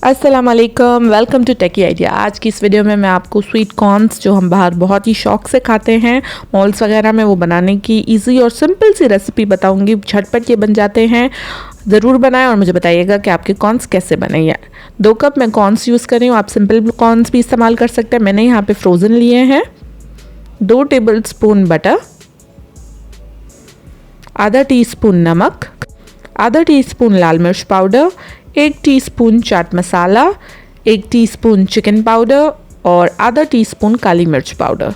अस्सलाम वालेकुम, welcome to techy idea. आज की इस वीडियो में मैं आपको स्वीट कॉर्न्स जो हम बाहर बहुत ही शौक से खाते हैं मॉल्स वगैरह में, वो बनाने की इजी और सिंपल सी रेसिपी बताऊंगी। झटपट ये बन जाते हैं, ज़रूर बनाएं और मुझे बताइएगा कि आपके कॉर्न्स कैसे बने हैं। 2 कप मैं कॉर्न्स यूज़ कर रही हूँ, आप सिंपल कॉर्न्स भी इस्तेमाल कर सकते हैं। मैंने यहाँ पर फ्रोज़न लिए हैं। 2 टेबल स्पून बटर, आधा टीस्पून नमक, आधा टीस्पून लाल मिर्च powder, 1 teaspoon chaat masala, 1 teaspoon chicken powder और आधा टीस्पून काली मिर्च पाउडर।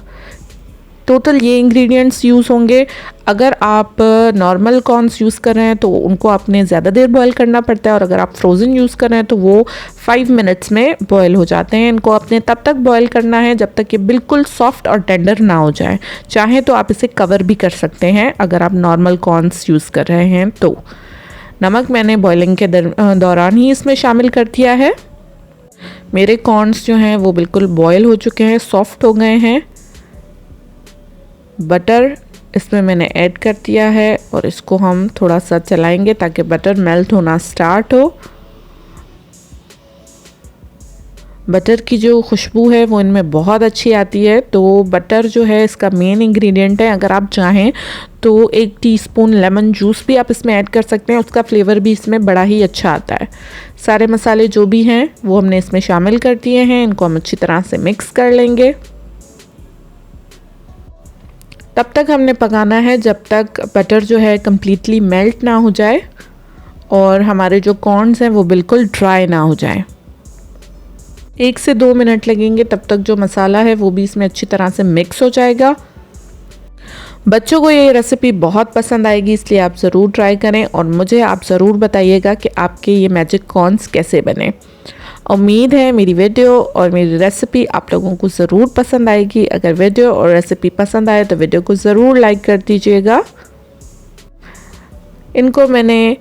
टोटल ये इंग्रेडिएंट्स यूज़ होंगे। अगर आप नॉर्मल कॉर्न्स यूज़ कर रहे हैं तो उनको आपने ज़्यादा देर बॉयल करना पड़ता है, और अगर आप फ्रोज़न यूज़ कर रहे हैं तो वो 5 मिनट्स में बॉयल हो जाते हैं। इनको आपने तब तक बॉयल करना है जब तक ये बिल्कुल सॉफ्ट और टेंडर ना हो जाए। चाहे तो आप इसे कवर भी कर सकते हैं अगर आप नॉर्मल कॉर्न्स यूज़ कर रहे हैं तो। नमक मैंने बॉइलिंग के दौरान ही इसमें शामिल कर दिया है। मेरे कॉर्न्स जो हैं वो बिल्कुल बॉयल हो चुके हैं, सॉफ्ट हो गए हैं। बटर इसमें मैंने ऐड कर दिया है और इसको हम थोड़ा सा चलाएंगे ताकि बटर मेल्ट होना स्टार्ट हो। बटर की जो खुशबू है वो इनमें बहुत अच्छी आती है। तो बटर जो है इसका मेन इंग्रेडिएंट है। अगर आप चाहें तो 1 टीस्पून लेमन जूस भी आप इसमें ऐड कर सकते हैं, उसका फ्लेवर भी इसमें बड़ा ही अच्छा आता है। सारे मसाले जो भी हैं वो हमने इसमें शामिल कर दिए हैं। इनको हम अच्छी तरह से मिक्स कर लेंगे। तब तक हमने पकाना है जब तक बटर जो है कम्प्लीटली मेल्ट ना हो जाए और हमारे जो कॉर्न्स हैं वो बिल्कुल ड्राई ना हो जाए। 1 से 2 मिनट लगेंगे, तब तक जो मसाला है वो भी इसमें अच्छी तरह से मिक्स हो जाएगा। बच्चों को ये रेसिपी बहुत पसंद आएगी, इसलिए आप ज़रूर ट्राई करें और मुझे आप ज़रूर बताइएगा कि आपके ये मैजिक कॉर्न्स कैसे बने। उम्मीद है मेरी वीडियो और मेरी रेसिपी आप लोगों को ज़रूर पसंद आएगी। अगर वीडियो और रेसिपी पसंद आए तो वीडियो को ज़रूर लाइक कर दीजिएगा। इनको मैंने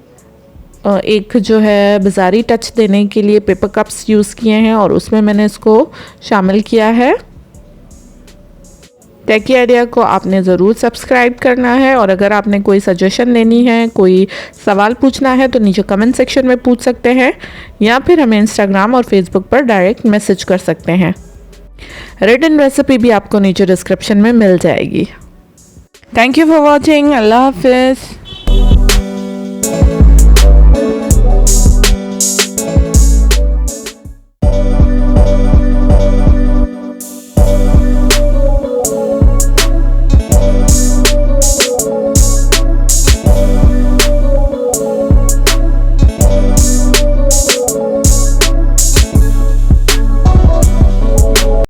एक जो है बाज़ारी टच देने के लिए पेपर कप्स यूज़ किए हैं और उसमें मैंने इसको शामिल किया है। टेकी आइडिया को आपने ज़रूर सब्सक्राइब करना है, और अगर आपने कोई सजेशन लेनी है, कोई सवाल पूछना है तो नीचे कमेंट सेक्शन में पूछ सकते हैं, या फिर हमें इंस्टाग्राम और फेसबुक पर डायरेक्ट मैसेज कर सकते हैं। रिटन रेसिपी भी आपको नीचे डिस्क्रिप्शन में मिल जाएगी। Thank you for watching. अल्लाह हाफिज़।